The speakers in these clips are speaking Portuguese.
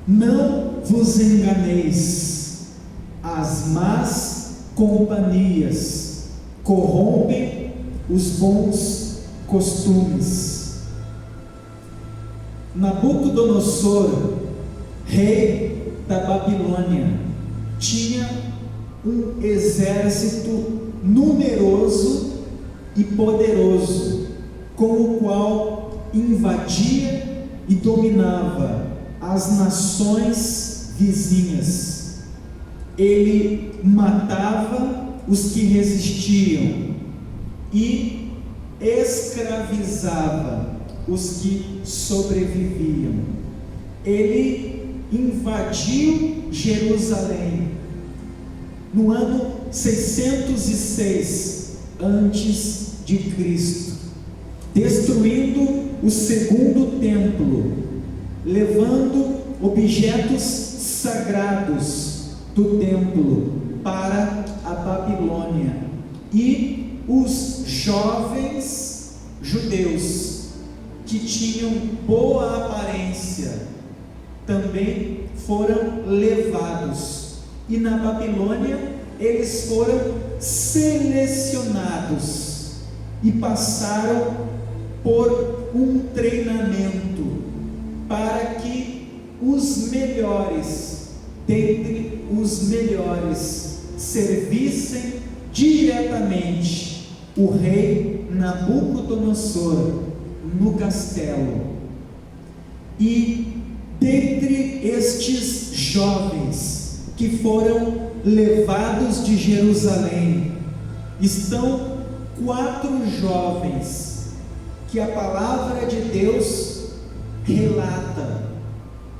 Não vos enganeis, as más companhias corrompem os bons costumes. Nabucodonosor, rei da Babilônia, tinha um exército numeroso e poderoso, com o qual invadia e dominava as nações vizinhas. Ele matava os que resistiam e escravizava os que sobreviviam. Ele invadiu Jerusalém no ano 606 antes de Cristo, destruindo o segundo templo, levando objetos sagrados do templo para a Babilônia, e os jovens judeus que tinham boa aparência também foram levados, e na Babilônia eles foram selecionados e passaram por um treinamento para que os melhores dentre os melhores servissem diretamente o rei Nabucodonosor no castelo. E dentre estes jovens que foram levados de Jerusalém, estão 4 jovens que a palavra de Deus relata,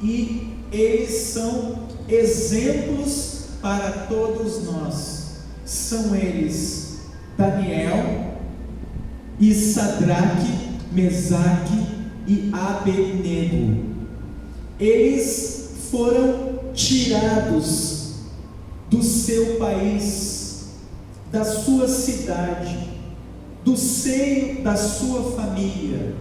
e eles são exemplos para todos nós. São eles Daniel, e Sadraque, Mesaque e Abednego. Eles foram tirados do seu país, da sua cidade, do seio da sua família.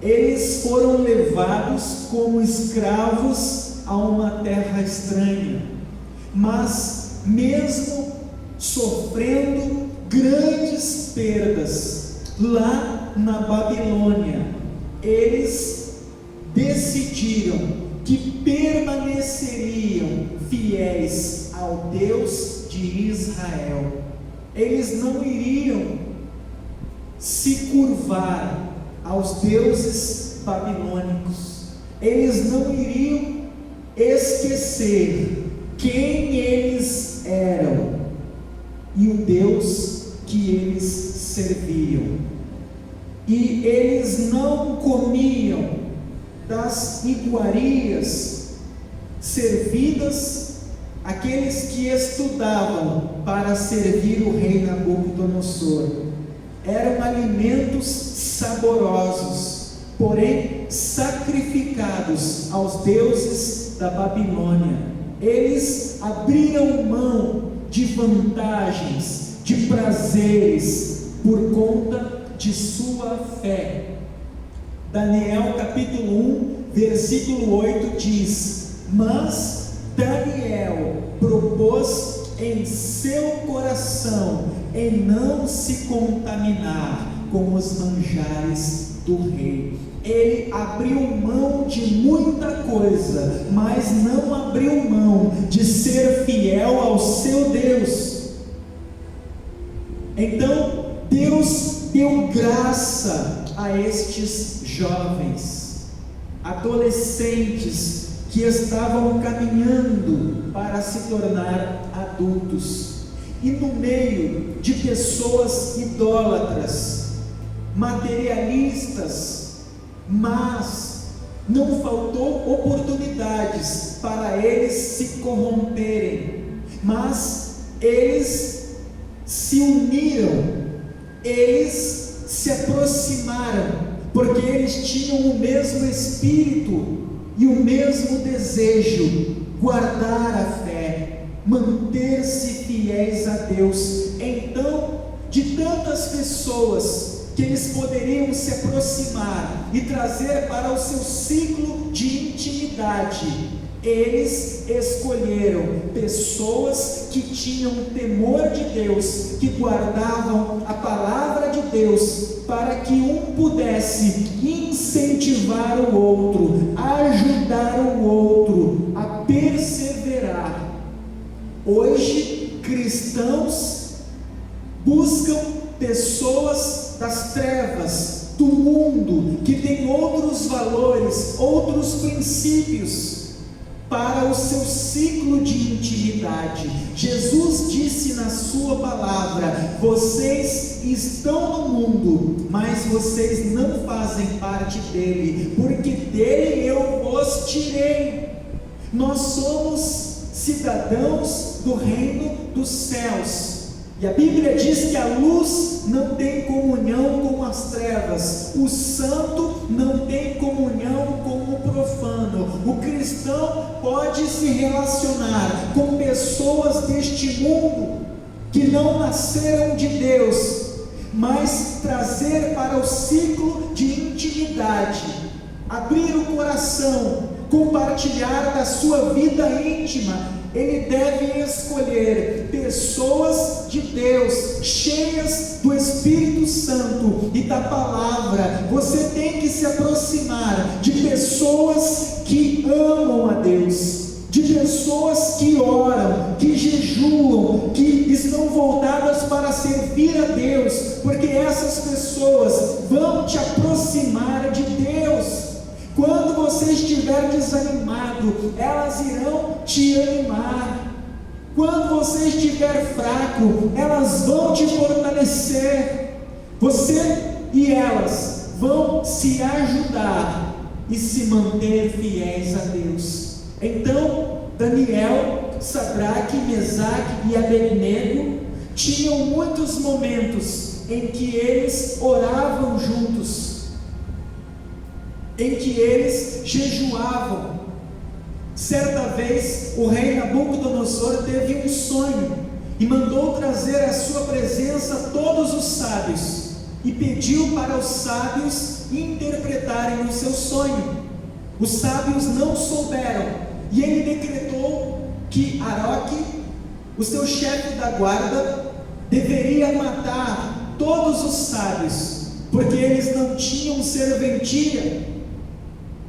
Eles foram levados como escravos a uma terra estranha, mas mesmo sofrendo grandes perdas lá na Babilônia, eles decidiram que permaneceriam fiéis ao Deus de Israel. Eles não iriam se curvar aos deuses babilônicos, eles não iriam esquecer quem eles eram e o Deus que eles serviam. E eles não comiam das iguarias servidas àqueles que estudavam para servir o rei Nabucodonosor. Eram alimentos saborosos, porém sacrificados aos deuses da Babilônia. Eles abriram mão de vantagens, de prazeres, por conta de sua fé. Daniel capítulo 1, versículo 8 diz: mas Daniel propôs em seu coração em não se contaminar com os manjares do rei. Ele abriu mão de muita coisa, mas não abriu mão de ser fiel ao seu Deus. Então Deus deu graça a estes jovens, adolescentes que estavam caminhando para se tornar adultos, e no meio de pessoas idólatras, materialistas, mas não faltou oportunidades para eles se corromperem, mas eles se uniram, eles se aproximaram, porque eles tinham o mesmo espírito e o mesmo desejo: guardar a fé, manter-se fiéis a Deus. Então, de tantas pessoas que eles poderiam se aproximar e trazer para o seu ciclo de intimidade, intimidade, eles escolheram pessoas que tinham temor de Deus, que guardavam a palavra de Deus, para que um pudesse incentivar o outro, ajudar o outro a perseverar. Hoje, cristãos buscam pessoas das trevas, do mundo, que tem outros valores, outros princípios, para o seu ciclo de intimidade. Jesus disse na sua palavra: vocês estão no mundo, mas vocês não fazem parte dele, porque dele eu vos tirei. Nós somos cidadãos do reino dos céus. E a Bíblia diz que a luz não tem comunhão com as trevas, o santo não tem comunhão com o profano. O cristão pode se relacionar com pessoas deste mundo que não nasceram de Deus, mas trazer para o ciclo de intimidade, abrir o coração, compartilhar da sua vida íntima. Ele deve escolher pessoas de Deus, cheias do Espírito Santo e da palavra. Você tem que se aproximar de pessoas que amam a Deus, de pessoas que oram, que jejuam, que estão voltadas para servir a Deus, porque essas pessoas vão te aproximar de Deus. Quando você estiver desanimado, elas irão te animar. Quando você estiver fraco, elas vão te fortalecer. Você e elas vão se ajudar e se manter fiéis a Deus. Então, Daniel, Sadraque, Mesaque e Abednego tinham muitos momentos em que eles oravam juntos, em que eles jejuavam. Certa vez o rei Nabucodonosor teve um sonho e mandou trazer à sua presença todos os sábios e pediu para os sábios interpretarem o seu sonho. Os sábios não souberam e ele decretou que Aroque, o seu chefe da guarda, deveria matar todos os sábios, porque eles não tinham serventia.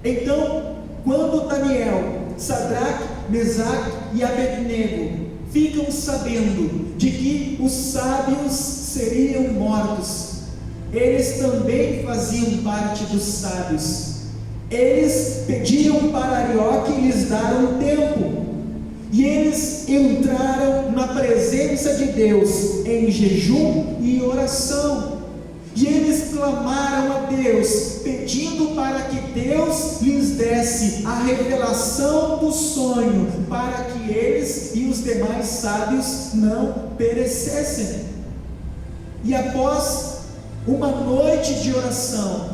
Então, quando Daniel, Sadraque, Mesaque e Abednego ficam sabendo de que os sábios seriam mortos, eles também faziam parte dos sábios. Eles pediram para Arioque lhes dar um tempo, e eles entraram na presença de Deus em jejum e oração. E eles clamaram a Deus, pedindo para que Deus lhes desse a revelação do sonho, para que eles e os demais sábios não perecessem. E após uma noite de oração,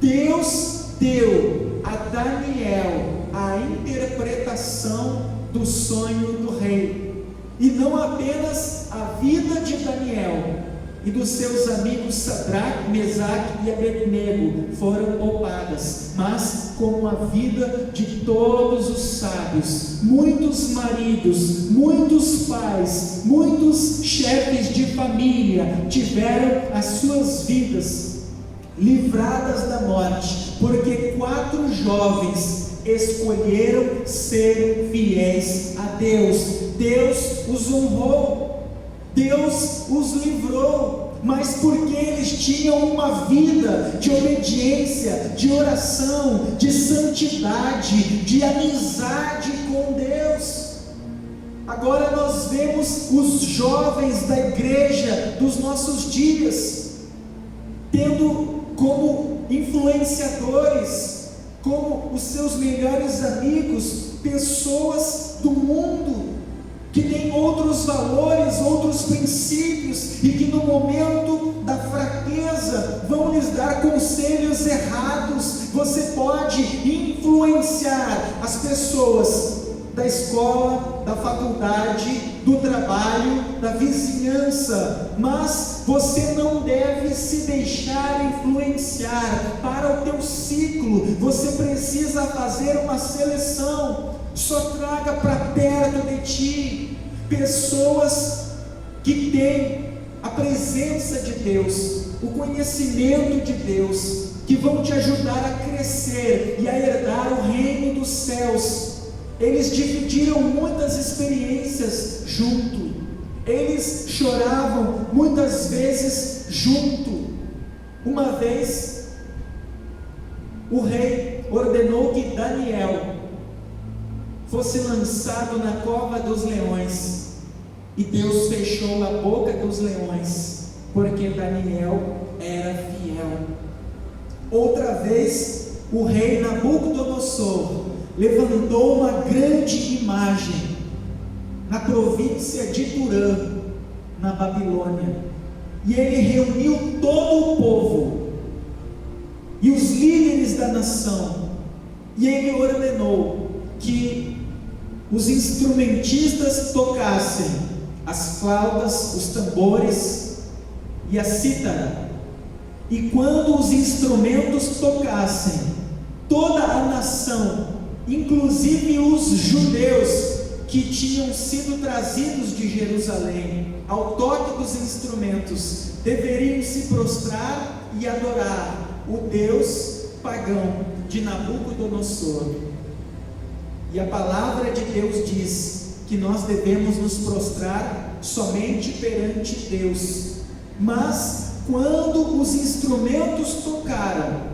Deus deu a Daniel a interpretação do sonho do rei. E não apenas a vida de Daniel e dos seus amigos Sadraque, Mesaque e Abednego foram poupadas, mas como a vida de todos os sábios. Muitos maridos, muitos pais, muitos chefes de família tiveram as suas vidas livradas da morte, porque 4 jovens escolheram ser fiéis a Deus. Deus os honrou, Deus os livrou, mas porque eles tinham uma vida de obediência, de oração, de santidade, de amizade com Deus. Agora nós vemos os jovens da igreja dos nossos dias tendo como influenciadores, como os seus melhores amigos, pessoas do mundo, que têm outros valores, outros princípios, e que no momento da fraqueza vão lhes dar conselhos errados. Você pode influenciar as pessoas da escola, da faculdade, do trabalho, da vizinhança, mas você não deve se deixar influenciar para o teu ciclo. Você precisa fazer uma seleção. Só traga para perto de ti pessoas que têm a presença de Deus, o conhecimento de Deus, que vão te ajudar a crescer e a herdar o reino dos céus. Eles dividiram muitas experiências junto, eles choravam muitas vezes junto. Uma vez o rei ordenou que Daniel fosse lançado na cova dos leões, e Deus fechou a boca dos leões, porque Daniel era fiel. Outra vez o rei Nabucodonosor levantou uma grande imagem na província de Turã, na Babilônia, e ele reuniu todo o povo e os líderes da nação, e ele ordenou que os instrumentistas tocassem as flautas, os tambores e a cítara, e quando os instrumentos tocassem, toda a nação, inclusive os judeus que tinham sido trazidos de Jerusalém, ao toque dos instrumentos, deveriam se prostrar e adorar o Deus pagão de Nabucodonosor. E a palavra de Deus diz que nós devemos nos prostrar somente perante Deus. Mas quando os instrumentos tocaram,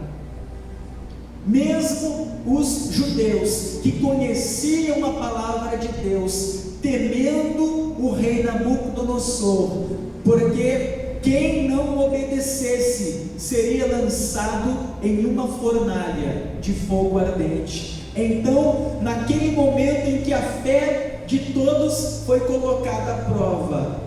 mesmo os judeus que conheciam a palavra de Deus, temendo o rei Nabucodonosor, porque quem não obedecesse seria lançado em uma fornalha de fogo ardente. Então, naquele momento em que a fé de todos foi colocada à prova,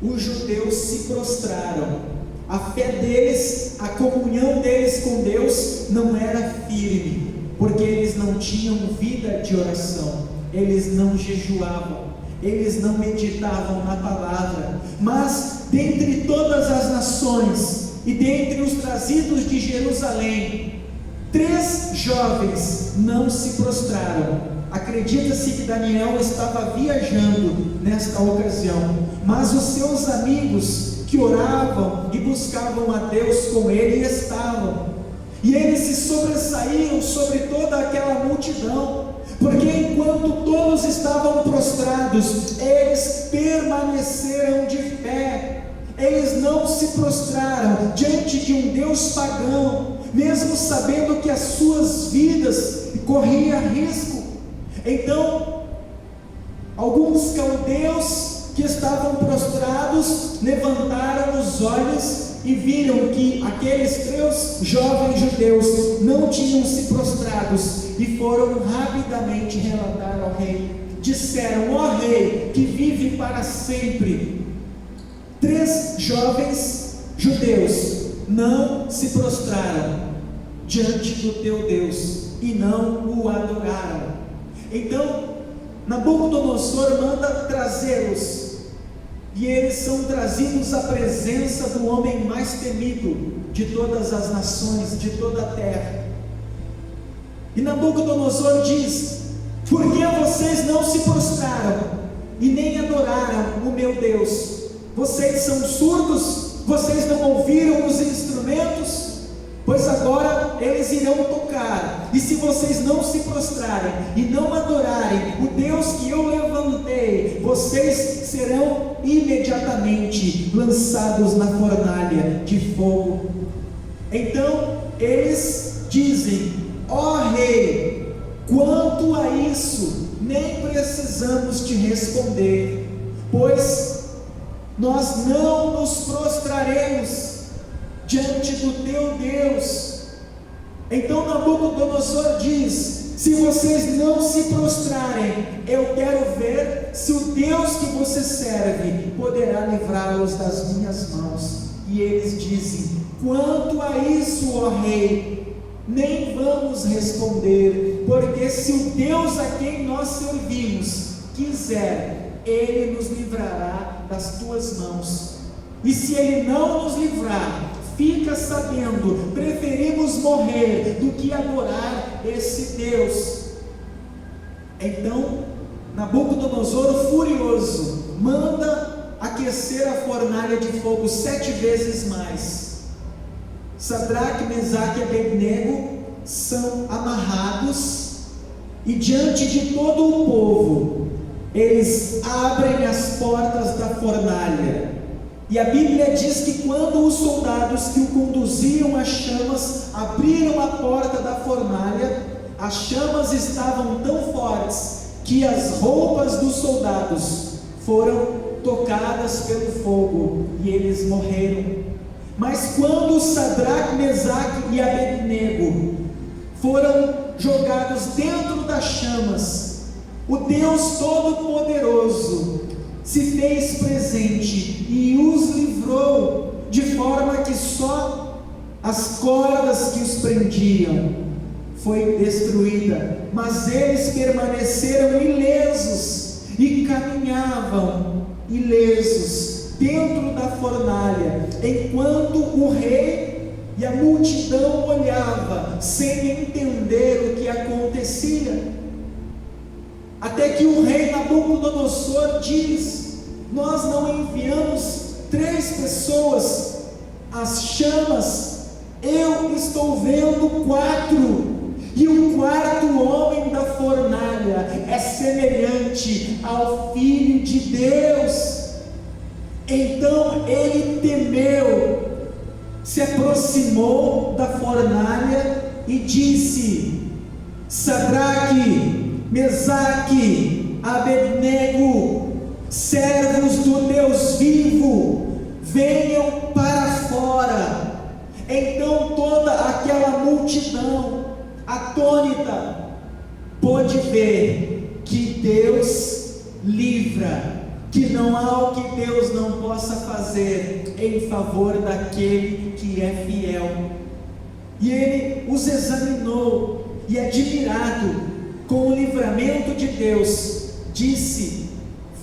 os judeus se prostraram. A fé deles, a comunhão deles com Deus não era firme, porque eles não tinham vida de oração, eles não jejuavam, eles não meditavam na palavra. Mas dentre todas as nações e dentre os trazidos de Jerusalém, 3 jovens não se prostraram. Acredita-se que Daniel estava viajando nesta ocasião, mas os seus amigos que oravam e buscavam a Deus com ele estavam, e eles se sobressaíram sobre toda aquela multidão, porque enquanto todos estavam prostrados, eles permaneceram de pé. Eles não se prostraram diante de um Deus pagão, mesmo sabendo que as suas vidas corriam risco. Então, alguns caldeus que estavam prostrados levantaram os olhos e viram que aqueles 3 jovens judeus não tinham se prostrados, e foram rapidamente relatar ao rei. Disseram: ó rei, que vive para sempre, 3 jovens judeus não se prostraram diante do teu Deus e não o adoraram. Então Nabucodonosor manda trazê-los, e eles são trazidos à presença do homem mais temido de todas as nações, de toda a terra. E Nabucodonosor diz: por que vocês não se prostraram e nem adoraram o meu Deus? Vocês são surdos? Vocês não ouviram os instrumentos? Pois agora eles irão tocar, e se vocês não se prostrarem e não adorarem o Deus que eu levantei, vocês serão imediatamente lançados na fornalha de fogo. Então eles dizem: ó rei, quanto a isso, nem precisamos te responder, pois nós não nos prostraremos diante do teu Deus. Então Nabucodonosor diz: se vocês não se prostrarem, eu quero ver se o Deus que você serve poderá livrá-los das minhas mãos. E eles dizem: quanto a isso, ó rei, nem vamos responder, porque se o Deus a quem nós servimos quiser, Ele nos livrará das tuas mãos. E se Ele não nos livrar, fica sabendo, preferimos morrer do que adorar esse Deus. Então Nabucodonosor, furioso, manda aquecer a fornalha de fogo 7 vezes mais. Sadraque, Mesaque e Abednego são amarrados, e diante de todo o povo, eles abrem as portas da fornalha. E a Bíblia diz que quando os soldados que o conduziam às chamas abriram a porta da fornalha, as chamas estavam tão fortes que as roupas dos soldados foram tocadas pelo fogo e eles morreram. Mas quando Sadraque, Mesaque e Abednego foram jogados dentro das chamas, o Deus Todo-Poderoso se fez presente e os livrou, de forma que só as cordas que os prendiam foi destruída, mas eles permaneceram ilesos e caminhavam ilesos dentro da fornalha, enquanto o rei e a multidão olhava sem entender o que acontecia. Até que o rei Nabucodonosor diz: nós não enviamos 3 pessoas às chamas, eu estou vendo 4, e o 4º homem da fornalha é semelhante ao Filho de Deus. Então ele temeu, se aproximou da fornalha e disse: Sadraque, Mesaque, Abednego, servos do Deus vivo, venham para fora. Então toda aquela multidão atônita pôde ver que Deus livra, que não há o que Deus não possa fazer em favor daquele que é fiel. E ele os examinou e, admirado com o livramento de Deus, disse: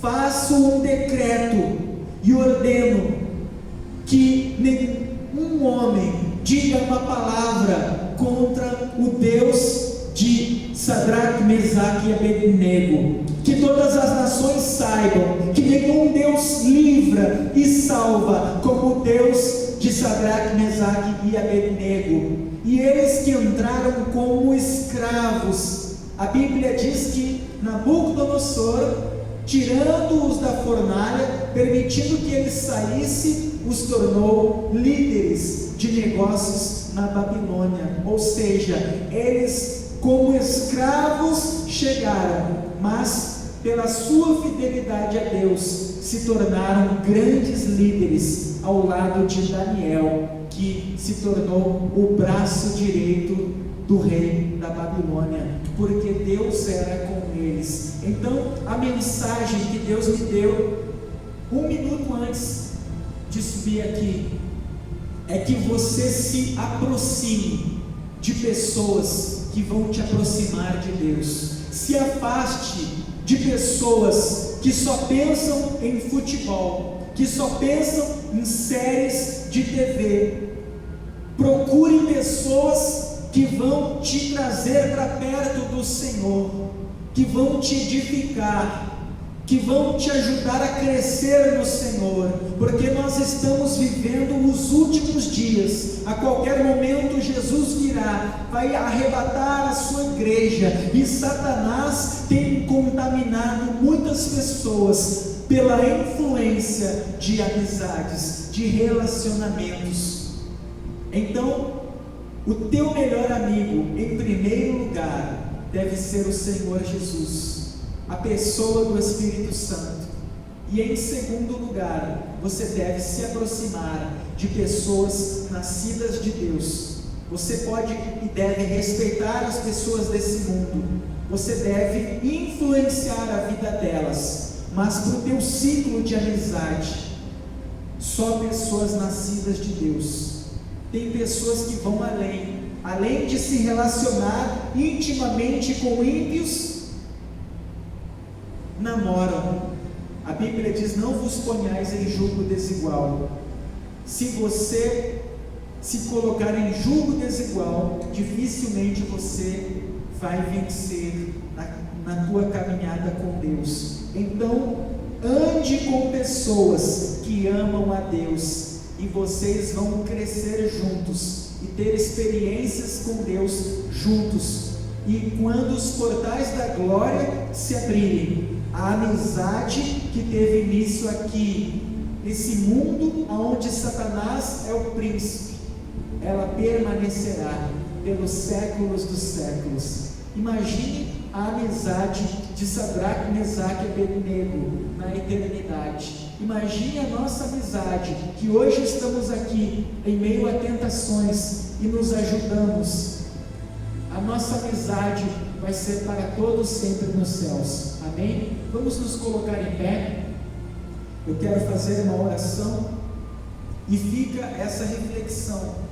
faço um decreto e ordeno que nenhum homem diga uma palavra contra o Deus de Sadraque, Mesaque e Abednego. Que todas as nações saibam que nenhum Deus livra e salva como o Deus de Sadraque, Mesaque e Abednego. E eles que entraram como escravos, a Bíblia diz que Nabucodonosor, tirando-os da fornalha, permitindo que eles saíssem, os tornou líderes de negócios na Babilônia. Ou seja, eles como escravos chegaram, mas pela sua fidelidade a Deus se tornaram grandes líderes ao lado de Daniel, que se tornou o braço direito do rei da Babilônia, porque Deus era com eles. Então a mensagem que Deus me deu 1 minuto antes de subir aqui é que você se aproxime de pessoas que vão te aproximar de Deus. Se afaste de pessoas que só pensam em futebol, que só pensam em séries de TV. Procure pessoas que vão te trazer para perto do Senhor, que vão te edificar, que vão te ajudar a crescer no Senhor, porque nós estamos vivendo os últimos dias. A qualquer momento Jesus virá, vai arrebatar a sua igreja, e Satanás tem contaminado muitas pessoas pela influência de amizades, de relacionamentos. Então, o teu melhor amigo, em primeiro lugar, deve ser o Senhor Jesus, a pessoa do Espírito Santo. E em segundo lugar, você deve se aproximar de pessoas nascidas de Deus. Você pode e deve respeitar as pessoas desse mundo, você deve influenciar a vida delas, mas para o teu ciclo de amizade, só pessoas nascidas de Deus. Tem pessoas que vão além, além de se relacionar intimamente com ímpios, namoram. A Bíblia diz: não vos ponhais em julgo desigual. Se você se colocar em julgo desigual, dificilmente você vai vencer na tua caminhada com Deus. Então, ande com pessoas que amam a Deus, e vocês vão crescer juntos e ter experiências com Deus juntos. E quando os portais da glória se abrirem, a amizade que teve início aqui, nesse mundo onde Satanás é o príncipe, ela permanecerá pelos séculos dos séculos. Imagine a amizade de Sadraque, Mesaque e Abednego na eternidade. Imagine a nossa amizade, que hoje estamos aqui em meio a tentações e nos ajudamos. A nossa amizade vai ser para todos sempre nos céus. Amém? Vamos nos colocar em pé. Eu quero fazer uma oração e fica essa reflexão.